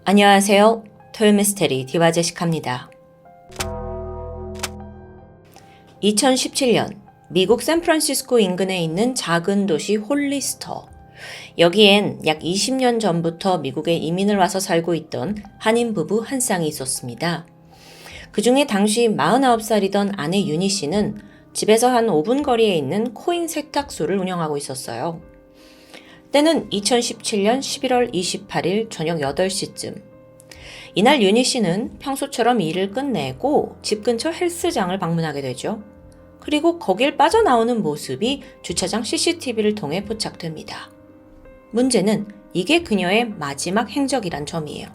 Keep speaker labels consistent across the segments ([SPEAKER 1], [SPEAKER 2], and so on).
[SPEAKER 1] 안녕하세요. 토요미스테리 디와 제시카입니다. 2017년 미국 샌프란시스코 인근에 있는 작은 도시 홀리스터. 여기엔 약 20년 전부터 미국에 이민을 와서 살고 있던 한인 부부 한 쌍이 있었습니다. 그 중에 당시 49살이던 아내 유니 씨는 집에서 한 5분 거리에 있는 코인 세탁소를 운영하고 있었어요. 때는 2017년 11월 28일 저녁 8시쯤. 이날 유니 씨는 평소처럼 일을 끝내고 집 근처 헬스장을 방문하게 되죠. 그리고 거길 빠져나오는 모습이 주차장 CCTV를 통해 포착됩니다. 문제는 이게 그녀의 마지막 행적이란 점이에요.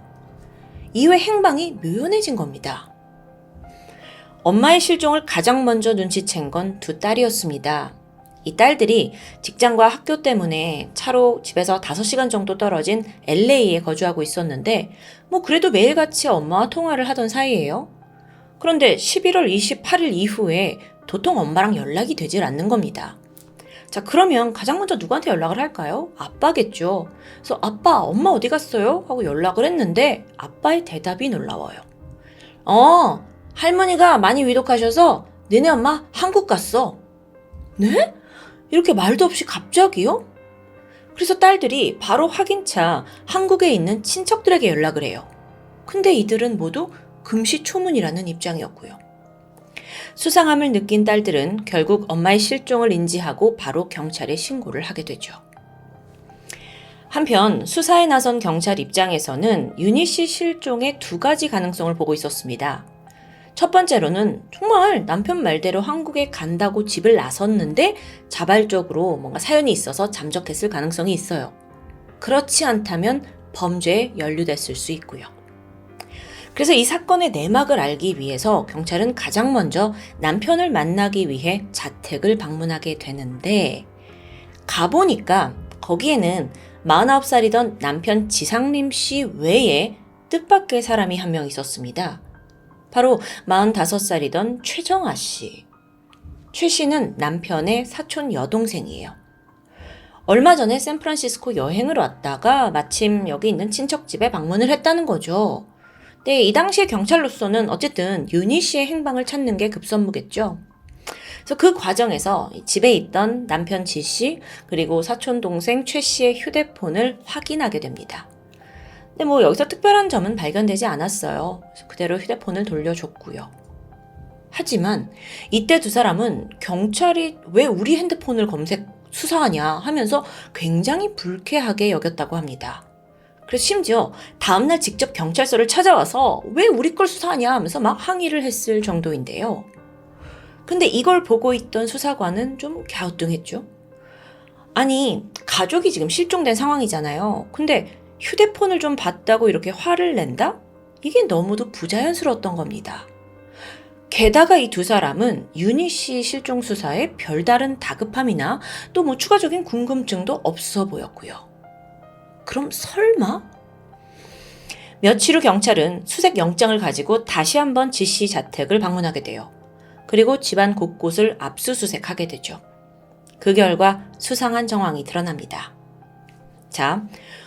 [SPEAKER 1] 이후의 행방이 묘연해진 겁니다. 엄마의 실종을 가장 먼저 눈치챈 건 두 딸이었습니다. 이 딸들이 직장과 학교 때문에 차로 집에서 5시간 정도 떨어진 LA에 거주하고 있었는데 그래도 매일같이 엄마와 통화를 하던 사이예요. 그런데 11월 28일 이후에 도통 엄마랑 연락이 되질 않는 겁니다. 자, 그러면 가장 먼저 누구한테 연락을 할까요? 아빠겠죠. 그래서 아빠, 엄마 어디 갔어요? 하고 연락을 했는데 아빠의 대답이 놀라워요. 할머니가 많이 위독하셔서 너네 엄마 한국 갔어. 네? 이렇게 말도 없이 갑자기요? 그래서 딸들이 바로 확인차 한국에 있는 친척들에게 연락을 해요. 근데 이들은 모두 금시초문이라는 입장이었고요. 수상함을 느낀 딸들은 결국 엄마의 실종을 인지하고 바로 경찰에 신고를 하게 되죠. 한편 수사에 나선 경찰 입장에서는 유니 씨 실종의 2가지 가능성을 보고 있었습니다. 첫 번째로는 정말 남편 말대로 한국에 간다고 집을 나섰는데 자발적으로 뭔가 사연이 있어서 잠적했을 가능성이 있어요. 그렇지 않다면 범죄에 연루됐을 수 있고요. 그래서 이 사건의 내막을 알기 위해서 경찰은 가장 먼저 남편을 만나기 위해 자택을 방문하게 되는데 가보니까 거기에는 49살이던 남편 지상림 씨 외에 뜻밖의 사람이 한 명 있었습니다. 바로 45살이던 최정아 씨. 최 씨는 남편의 사촌 여동생이에요. 얼마 전에 샌프란시스코 여행을 왔다가 마침 여기 있는 친척 집에 방문을 했다는 거죠. 네, 이 당시에 경찰로서는 어쨌든 유니 씨의 행방을 찾는 게 급선무겠죠. 그래서 그 과정에서 집에 있던 남편 지 씨 그리고 사촌 동생 최 씨의 휴대폰을 확인하게 됩니다. 근데 여기서 특별한 점은 발견되지 않았어요. 그래서 그대로 휴대폰을 돌려줬고요. 하지만 이때 두 사람은 경찰이 왜 우리 핸드폰을 수사하냐 하면서 굉장히 불쾌하게 여겼다고 합니다. 그래서 심지어 다음날 직접 경찰서를 찾아와서 왜 우리 걸 수사하냐 하면서 막 항의를 했을 정도인데요. 근데 이걸 보고 있던 수사관은 좀 갸우뚱했죠. 아니, 가족이 지금 실종된 상황이잖아요. 근데 휴대폰을 좀 봤다고 이렇게 화를 낸다? 이게 너무도 부자연스러웠던 겁니다. 게다가 이 두 사람은 유니 씨 실종 수사에 별다른 다급함이나 또 추가적인 궁금증도 없어 보였고요. 그럼 설마? 며칠 후 경찰은 수색 영장을 가지고 다시 한번 지 씨 자택을 방문하게 돼요. 그리고 집안 곳곳을 압수수색하게 되죠. 그 결과 수상한 정황이 드러납니다. 자,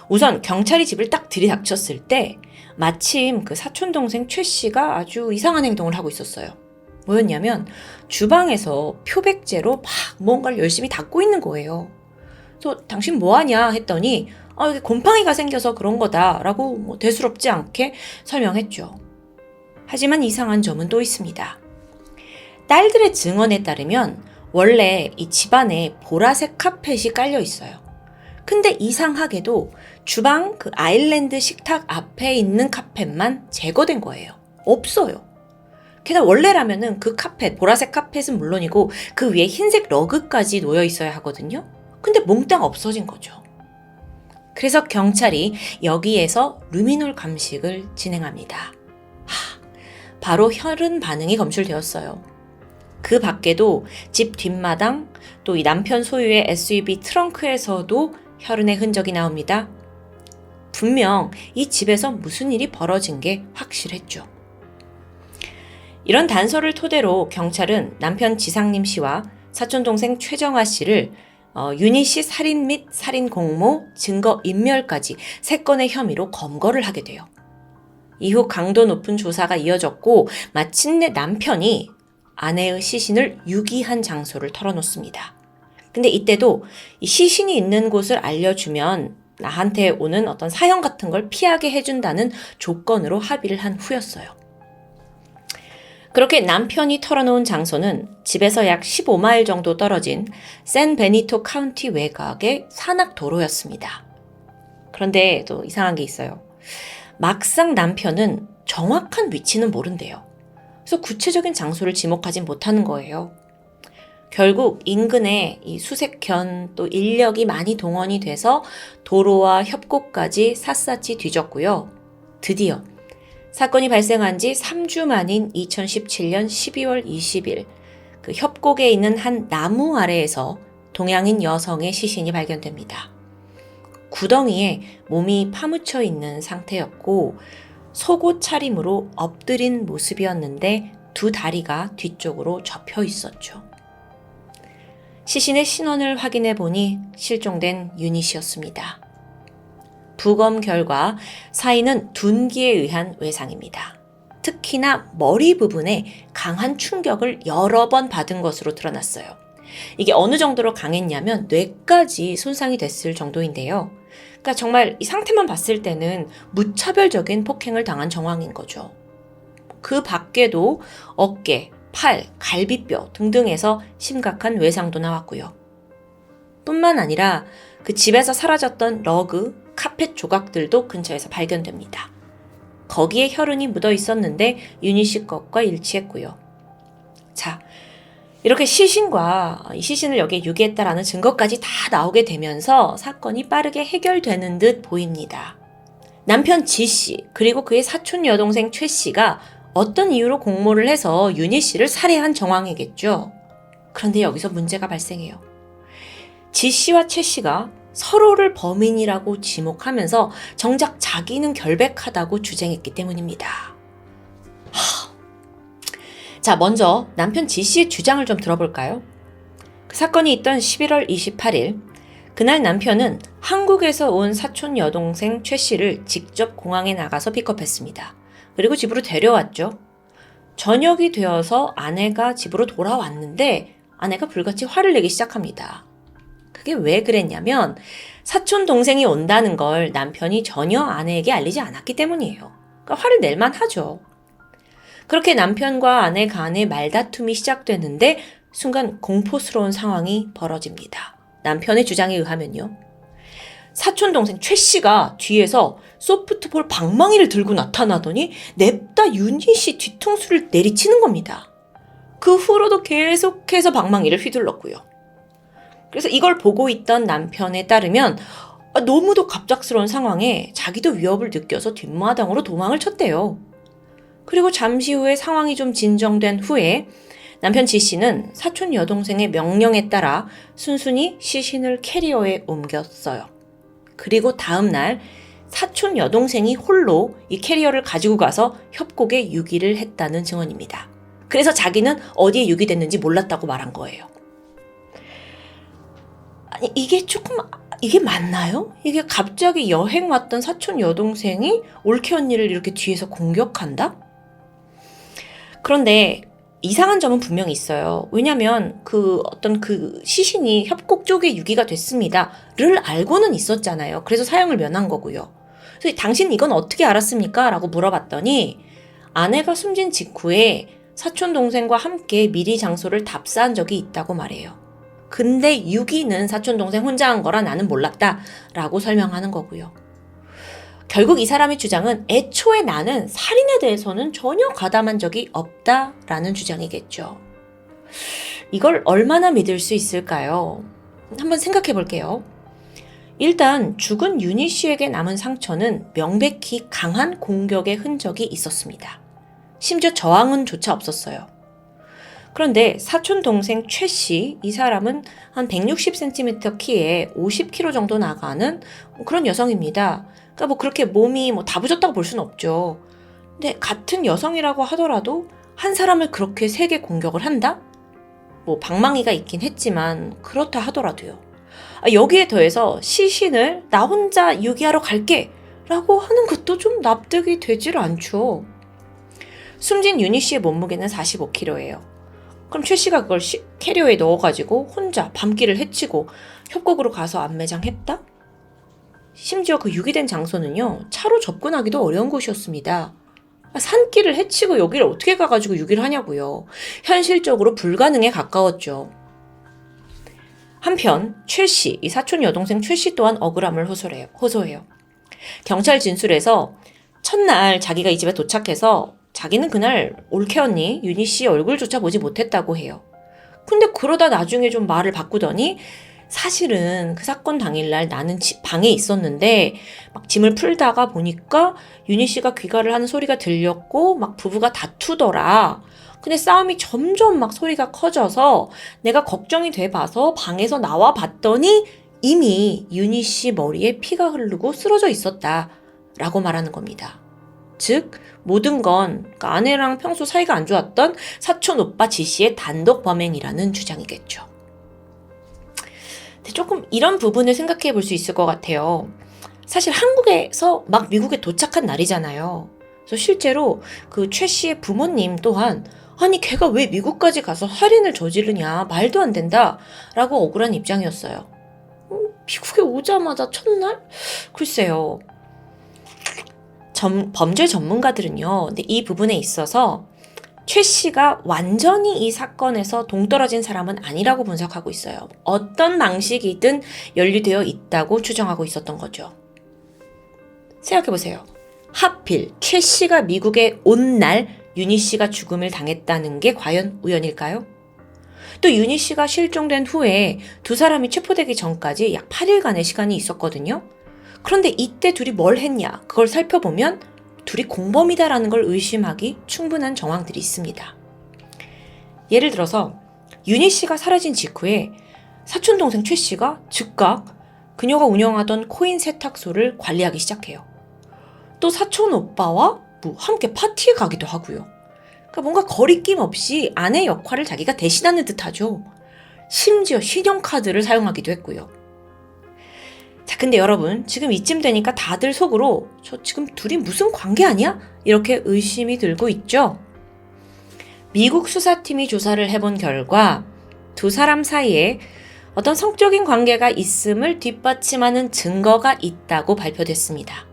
[SPEAKER 1] 우선 경찰이 집을 딱 들이닥쳤을 때 마침 그 사촌동생 최 씨가 아주 이상한 행동을 하고 있었어요. 뭐였냐면 주방에서 표백제로 막 뭔가를 열심히 닦고 있는 거예요. 그래서 당신 뭐하냐 했더니 이게 곰팡이가 생겨서 그런 거다라고 대수롭지 않게 설명했죠. 하지만 이상한 점은 또 있습니다. 딸들의 증언에 따르면 원래 이 집안에 보라색 카펫이 깔려 있어요. 근데 이상하게도 주방 그 아일랜드 식탁 앞에 있는 카펫만 제거된 거예요. 없어요. 게다가 원래라면은 그 카펫, 보라색 카펫은 물론이고 그 위에 흰색 러그까지 놓여 있어야 하거든요. 근데 몽땅 없어진 거죠. 그래서 경찰이 여기에서 루미놀 감식을 진행합니다. 바로 혈흔 반응이 검출되었어요. 그 밖에도 집 뒷마당, 또 이 남편 소유의 SUV 트렁크에서도 혈흔의 흔적이 나옵니다. 분명 이 집에서 무슨 일이 벌어진 게 확실했죠. 이런 단서를 토대로 경찰은 남편 지상림 씨와 사촌동생 최정아 씨를 유닛이 살인 및 살인 공모, 증거 인멸까지 3건의 혐의로 검거를 하게 돼요. 이후 강도 높은 조사가 이어졌고 마침내 남편이 아내의 시신을 유기한 장소를 털어놓습니다. 근데 이때도 이 시신이 있는 곳을 알려주면 나한테 오는 어떤 사형 같은 걸 피하게 해준다는 조건으로 합의를 한 후였어요. 그렇게 남편이 털어놓은 장소는 집에서 약 15마일 정도 떨어진 샌 베니토 카운티 외곽의 산악도로였습니다. 그런데 또 이상한 게 있어요. 막상 남편은 정확한 위치는 모른대요. 그래서 구체적인 장소를 지목하진 못하는 거예요. 결국 인근에 이 수색견 또 인력이 많이 동원이 돼서 도로와 협곡까지 샅샅이 뒤졌고요. 드디어 사건이 발생한 지 3주 만인 2017년 12월 20일 그 협곡에 있는 한 나무 아래에서 동양인 여성의 시신이 발견됩니다. 구덩이에 몸이 파묻혀 있는 상태였고 속옷 차림으로 엎드린 모습이었는데 두 다리가 뒤쪽으로 접혀 있었죠. 시신의 신원을 확인해 보니 실종된 유닛이었습니다. 부검 결과 사인은 둔기에 의한 외상입니다. 특히나 머리 부분에 강한 충격을 여러 번 받은 것으로 드러났어요. 이게 어느 정도로 강했냐면 뇌까지 손상이 됐을 정도인데요. 그러니까 정말 이 상태만 봤을 때는 무차별적인 폭행을 당한 정황인 거죠. 그 밖에도 어깨, 팔, 갈비뼈 등등에서 심각한 외상도 나왔고요. 뿐만 아니라 그 집에서 사라졌던 러그, 카펫 조각들도 근처에서 발견됩니다. 거기에 혈흔이 묻어 있었는데 윤희 씨 것과 일치했고요. 자, 이렇게 이 시신을 여기에 유기했다라는 증거까지 다 나오게 되면서 사건이 빠르게 해결되는 듯 보입니다. 남편 지 씨, 그리고 그의 사촌 여동생 최 씨가 어떤 이유로 공모를 해서 윤희 씨를 살해한 정황이겠죠. 그런데 여기서 문제가 발생해요. 지 씨와 최 씨가 서로를 범인이라고 지목하면서 정작 자기는 결백하다고 주장했기 때문입니다. 자, 먼저 남편 지 씨의 주장을 좀 들어볼까요? 그 사건이 있던 11월 28일, 그날 남편은 한국에서 온 사촌 여동생 최 씨를 직접 공항에 나가서 픽업했습니다. 그리고 집으로 데려왔죠. 저녁이 되어서 아내가 집으로 돌아왔는데 아내가 불같이 화를 내기 시작합니다. 그게 왜 그랬냐면 사촌 동생이 온다는 걸 남편이 전혀 아내에게 알리지 않았기 때문이에요. 그러니까 화를 낼만 하죠. 그렇게 남편과 아내 간의 말다툼이 시작되는데 순간 공포스러운 상황이 벌어집니다. 남편의 주장에 의하면요. 사촌 동생 최 씨가 뒤에서 소프트볼 방망이를 들고 나타나더니 냅다 윤희 씨 뒤통수를 내리치는 겁니다. 그 후로도 계속해서 방망이를 휘둘렀고요. 그래서 이걸 보고 있던 남편에 따르면 너무도 갑작스러운 상황에 자기도 위협을 느껴서 뒷마당으로 도망을 쳤대요. 그리고 잠시 후에 상황이 좀 진정된 후에 남편 지 씨는 사촌 여동생의 명령에 따라 순순히 시신을 캐리어에 옮겼어요. 그리고 다음 날 사촌 여동생이 홀로 이 캐리어를 가지고 가서 협곡에 유기를 했다는 증언입니다. 그래서 자기는 어디에 유기됐는지 몰랐다고 말한 거예요. 아니, 이게 맞나요? 이게 갑자기 여행 왔던 사촌 여동생이 올케 언니를 이렇게 뒤에서 공격한다? 그런데 이상한 점은 분명히 있어요. 왜냐면 그 시신이 협곡 쪽에 유기가 됐습니다를 알고는 있었잖아요. 그래서 사형을 면한 거고요. 그래서 당신 이건 어떻게 알았습니까? 라고 물어봤더니 아내가 숨진 직후에 사촌 동생과 함께 미리 장소를 답사한 적이 있다고 말해요. 근데 유기는 사촌 동생 혼자 한 거라 나는 몰랐다 라고 설명하는 거고요. 결국 이 사람의 주장은 애초에 나는 살인에 대해서는 전혀 가담한 적이 없다라는 주장이겠죠. 이걸 얼마나 믿을 수 있을까요? 한번 생각해 볼게요. 일단 죽은 윤희 씨에게 남은 상처는 명백히 강한 공격의 흔적이 있었습니다. 심지어 저항은조차 없었어요. 그런데 사촌 동생 최 씨, 이 사람은 한 160cm 키에 50kg 정도 나가는 그런 여성입니다. 그러니까 그렇게 몸이 다 부졌다고 볼 수는 없죠. 근데 같은 여성이라고 하더라도 한 사람을 그렇게 세게 공격을 한다? 방망이가 있긴 했지만 그렇다 하더라도요. 여기에 더해서 시신을 나 혼자 유기하러 갈게 라고 하는 것도 좀 납득이 되질 않죠. 숨진 윤희 씨의 몸무게는 45kg예요. 그럼 최 씨가 그걸 캐리어에 넣어가지고 혼자 밤길을 헤치고 협곡으로 가서 안매장했다? 심지어 그 유기된 장소는요, 차로 접근하기도 어려운 곳이었습니다. 산길을 헤치고 여기를 어떻게 가가지고 유기를 하냐고요. 현실적으로 불가능에 가까웠죠. 한편 최 씨, 이 사촌 여동생 최 씨 또한 억울함을 호소해요. 경찰 진술에서 첫날 자기가 이 집에 도착해서 자기는 그날 올케 언니 윤희 씨 얼굴조차 보지 못했다고 해요. 근데 그러다 나중에 좀 말을 바꾸더니 사실은 그 사건 당일날 나는 방에 있었는데 막 짐을 풀다가 보니까 윤희 씨가 귀가를 하는 소리가 들렸고 막 부부가 다투더라. 근데 싸움이 점점 막 소리가 커져서 내가 걱정이 돼 봐서 방에서 나와 봤더니 이미 윤희 씨 머리에 피가 흐르고 쓰러져 있었다. 라고 말하는 겁니다. 즉 모든 건 그러니까 아내랑 평소 사이가 안 좋았던 사촌 오빠 지 씨의 단독 범행이라는 주장이겠죠. 조금 이런 부분을 생각해 볼 수 있을 것 같아요. 사실 한국에서 막 미국에 도착한 날이잖아요. 그래서 실제로 그 최 씨의 부모님 또한 아니 걔가 왜 미국까지 가서 살인을 저지르냐 말도 안 된다 라고 억울한 입장이었어요. 미국에 오자마자 첫날? 글쎄요. 범죄 전문가들은요. 근데 이 부분에 있어서 최 씨가 완전히 이 사건에서 동떨어진 사람은 아니라고 분석하고 있어요. 어떤 방식이든 연루되어 있다고 추정하고 있었던 거죠. 생각해보세요. 하필 최 씨가 미국에 온 날 윤희 씨가 죽음을 당했다는 게 과연 우연일까요? 또 윤희 씨가 실종된 후에 두 사람이 체포되기 전까지 약 8일간의 시간이 있었거든요. 그런데 이때 둘이 뭘 했냐? 그걸 살펴보면 둘이 공범이다라는 걸 의심하기 충분한 정황들이 있습니다. 예를 들어서 윤희 씨가 사라진 직후에 사촌동생 최 씨가 즉각 그녀가 운영하던 코인 세탁소를 관리하기 시작해요. 또 사촌 오빠와 함께 파티에 가기도 하고요. 그러니까 뭔가 거리낌 없이 아내 역할을 자기가 대신하는 듯하죠. 심지어 신용카드를 사용하기도 했고요. 자, 근데 여러분 지금 이쯤 되니까 다들 속으로 저 지금 둘이 무슨 관계 아니야? 이렇게 의심이 들고 있죠. 미국 수사팀이 조사를 해본 결과 두 사람 사이에 어떤 성적인 관계가 있음을 뒷받침하는 증거가 있다고 발표됐습니다.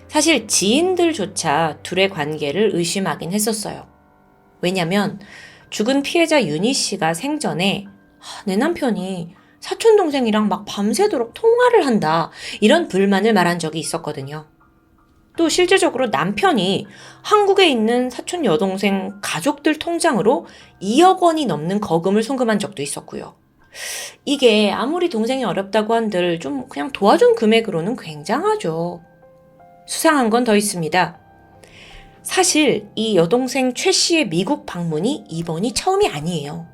[SPEAKER 1] 사실 지인들조차 둘의 관계를 의심하긴 했었어요. 왜냐면 죽은 피해자 윤희 씨가 생전에 내 남편이 사촌동생이랑 막 밤새도록 통화를 한다 이런 불만을 말한 적이 있었거든요. 또 실제적으로 남편이 한국에 있는 사촌 여동생 가족들 통장으로 2억 원이 넘는 거금을 송금한 적도 있었고요. 이게 아무리 동생이 어렵다고 한들 좀 그냥 도와준 금액으로는 굉장하죠. 수상한 건 더 있습니다. 사실 이 여동생 최 씨의 미국 방문이 이번이 처음이 아니에요.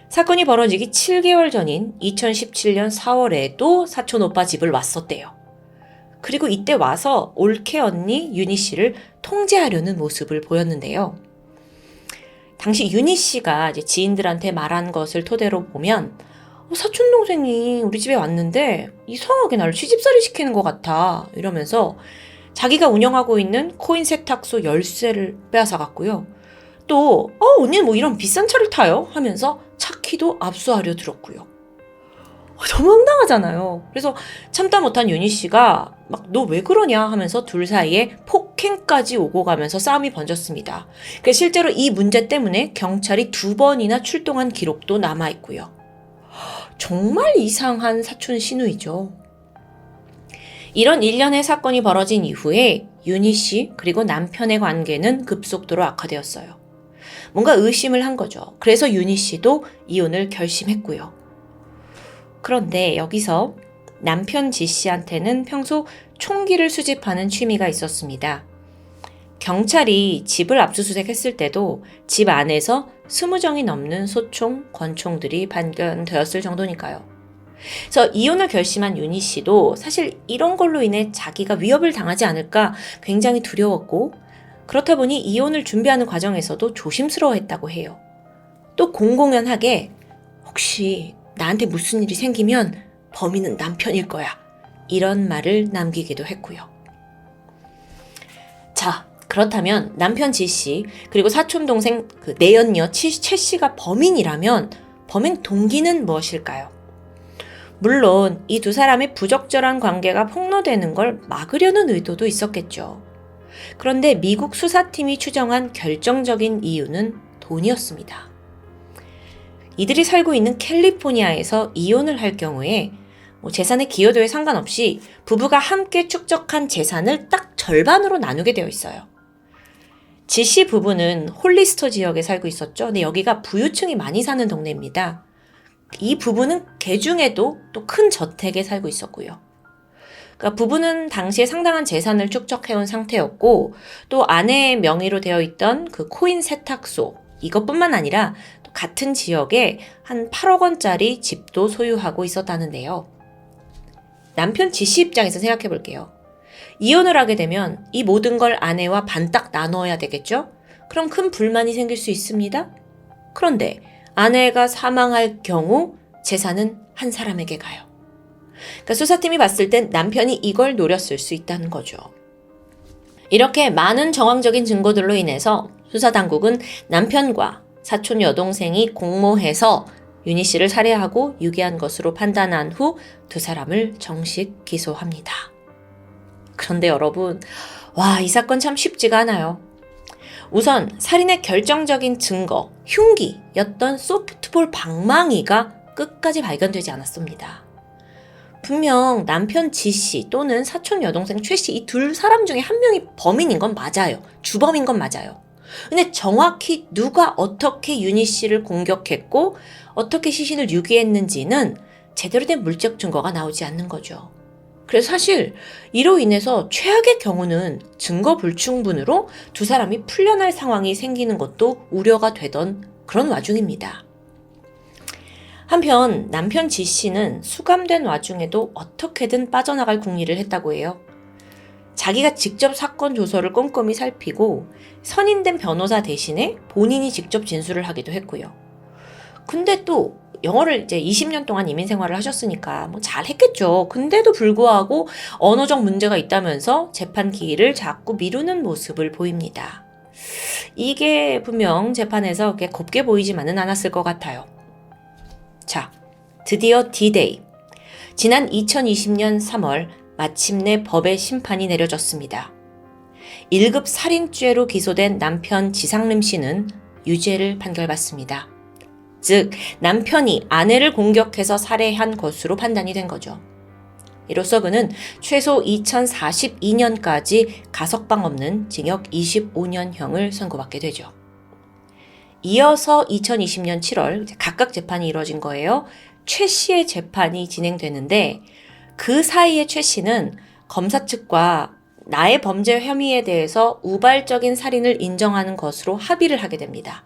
[SPEAKER 1] 사건이 벌어지기 7개월 전인 2017년 4월에도 사촌 오빠 집을 왔었대요. 그리고 이때 와서 올케 언니 윤희 씨를 통제하려는 모습을 보였는데요. 당시 윤희 씨가 이제 지인들한테 말한 것을 토대로 보면 사촌 동생이 우리 집에 왔는데 이상하게 나를 시집살이 시키는 것 같아 이러면서 자기가 운영하고 있는 코인 세탁소 열쇠를 빼앗아 갔고요. 또 언니는 뭐 이런 비싼 차를 타요? 하면서 차 키도 압수하려 들었고요. 너무 황당하잖아요. 그래서 참다 못한 윤희 씨가 막 너 왜 그러냐 하면서 둘 사이에 폭행까지 오고 가면서 싸움이 번졌습니다. 그래서 실제로 이 문제 때문에 경찰이 2번이나 출동한 기록도 남아있고요. 정말 이상한 사촌 시누이죠. 이런 일련의 사건이 벌어진 이후에 윤희 씨 그리고 남편의 관계는 급속도로 악화되었어요. 뭔가 의심을 한 거죠. 그래서 윤희 씨도 이혼을 결심했고요. 그런데 여기서 남편 지 씨한테는 평소 총기를 수집하는 취미가 있었습니다. 경찰이 집을 압수수색했을 때도 집 안에서 20정이 넘는 소총, 권총들이 발견되었을 정도니까요. 그래서 이혼을 결심한 윤희 씨도 사실 이런 걸로 인해 자기가 위협을 당하지 않을까 굉장히 두려웠고 그렇다 보니 이혼을 준비하는 과정에서도 조심스러워했다고 해요. 또 공공연하게 혹시 나한테 무슨 일이 생기면 범인은 남편일 거야. 이런 말을 남기기도 했고요. 자, 그렇다면 남편 지씨 그리고 사촌 동생 그 내연녀 최씨가 범인이라면 범행 동기는 무엇일까요? 물론 이 두 사람의 부적절한 관계가 폭로되는 걸 막으려는 의도도 있었겠죠. 그런데 미국 수사팀이 추정한 결정적인 이유는 돈이었습니다. 이들이 살고 있는 캘리포니아에서 이혼을 할 경우에 재산의 기여도에 상관없이 부부가 함께 축적한 재산을 딱 절반으로 나누게 되어 있어요. 지씨 부부는 홀리스터 지역에 살고 있었죠. 근데 여기가 부유층이 많이 사는 동네입니다. 이 부부는 개중에도 또 큰 저택에 살고 있었고요. 그러니까 부부는 당시에 상당한 재산을 축적해온 상태였고 또 아내의 명의로 되어 있던 그 코인 세탁소 이것뿐만 아니라 또 같은 지역에 한 8억 원짜리 집도 소유하고 있었다는데요. 남편 지씨 입장에서 생각해 볼게요. 이혼을 하게 되면 이 모든 걸 아내와 반딱 나눠야 되겠죠? 그럼 큰 불만이 생길 수 있습니다. 그런데 아내가 사망할 경우 재산은 한 사람에게 가요. 그러니까 수사팀이 봤을 땐 남편이 이걸 노렸을 수 있다는 거죠. 이렇게 많은 정황적인 증거들로 인해서 수사당국은 남편과 사촌 여동생이 공모해서 윤희 씨를 살해하고 유기한 것으로 판단한 후 두 사람을 정식 기소합니다. 그런데 여러분, 이 사건 참 쉽지가 않아요. 우선 살인의 결정적인 증거, 흉기였던 소프트볼 방망이가 끝까지 발견되지 않았습니다. 분명 남편 지씨 또는 사촌 여동생 최씨 이 두 사람 중에 한 명이 범인인 건 맞아요. 주범인 건 맞아요. 근데 정확히 누가 어떻게 윤희 씨를 공격했고 어떻게 시신을 유기했는지는 제대로 된 물적 증거가 나오지 않는 거죠. 그래서 사실 이로 인해서 최악의 경우는 증거 불충분으로 두 사람이 풀려날 상황이 생기는 것도 우려가 되던 그런 와중입니다. 한편 남편 지 씨는 수감된 와중에도 어떻게든 빠져나갈 궁리를 했다고 해요. 자기가 직접 사건 조서를 꼼꼼히 살피고 선임된 변호사 대신에 본인이 직접 진술을 하기도 했고요. 근데 또 영어를 이제 20년 동안 이민 생활을 하셨으니까 잘 했겠죠. 근데도 불구하고 언어적 문제가 있다면서 재판 기일을 자꾸 미루는 모습을 보입니다. 이게 분명 재판에서 그렇게 곱게 보이지만은 않았을 것 같아요. 자, 드디어 D-Day. 지난 2020년 3월 마침내 법의 심판이 내려졌습니다. 1급 살인죄로 기소된 남편 지상림 씨는 유죄를 판결받습니다. 즉, 남편이 아내를 공격해서 살해한 것으로 판단이 된 거죠. 이로써 그는 최소 2042년까지 가석방 없는 징역 25년형을 선고받게 되죠. 이어서 2020년 7월 각각 재판이 이뤄진 거예요. 최 씨의 재판이 진행되는데 그 사이에 최 씨는 검사 측과 나의 범죄 혐의에 대해서 우발적인 살인을 인정하는 것으로 합의를 하게 됩니다.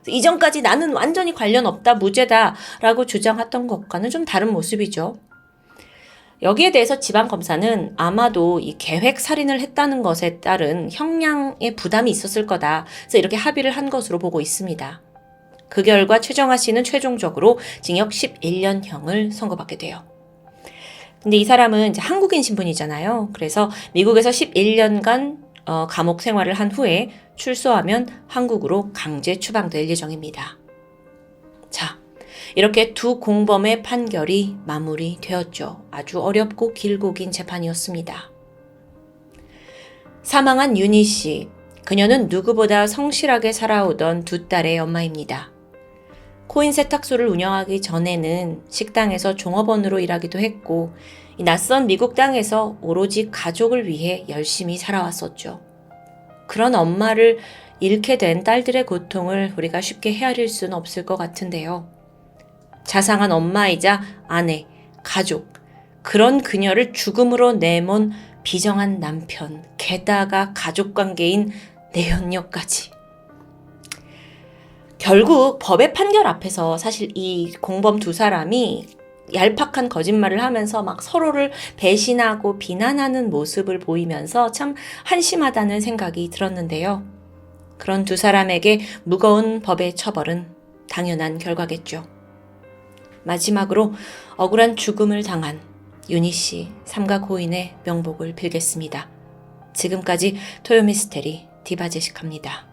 [SPEAKER 1] 이전까지 나는 완전히 관련 없다, 무죄다 라고 주장했던 것과는 좀 다른 모습이죠. 여기에 대해서 지방검사는 아마도 이 계획 살인을 했다는 것에 따른 형량의 부담이 있었을 거다. 그래서 이렇게 합의를 한 것으로 보고 있습니다. 그 결과 최정아 씨는 최종적으로 징역 11년형을 선고받게 돼요. 근데 이 사람은 이제 한국인 신분이잖아요. 그래서 미국에서 11년간 감옥 생활을 한 후에 출소하면 한국으로 강제 추방될 예정입니다. 자, 이렇게 두 공범의 판결이 마무리되었죠. 아주 어렵고 길고 긴 재판이었습니다. 사망한 윤희 씨, 그녀는 누구보다 성실하게 살아오던 두 딸의 엄마입니다. 코인 세탁소를 운영하기 전에는 식당에서 종업원으로 일하기도 했고 이 낯선 미국 땅에서 오로지 가족을 위해 열심히 살아왔었죠. 그런 엄마를 잃게 된 딸들의 고통을 우리가 쉽게 헤아릴 수는 없을 것 같은데요. 자상한 엄마이자 아내, 가족, 그런 그녀를 죽음으로 내몬 비정한 남편, 게다가 가족관계인 내연녀까지. 결국 법의 판결 앞에서 사실 이 공범 두 사람이 얄팍한 거짓말을 하면서 막 서로를 배신하고 비난하는 모습을 보이면서 참 한심하다는 생각이 들었는데요. 그런 두 사람에게 무거운 법의 처벌은 당연한 결과겠죠. 마지막으로 억울한 죽음을 당한 윤희 씨 삼가 고인의 명복을 빌겠습니다. 지금까지 토요미스테리 디바제식합니다.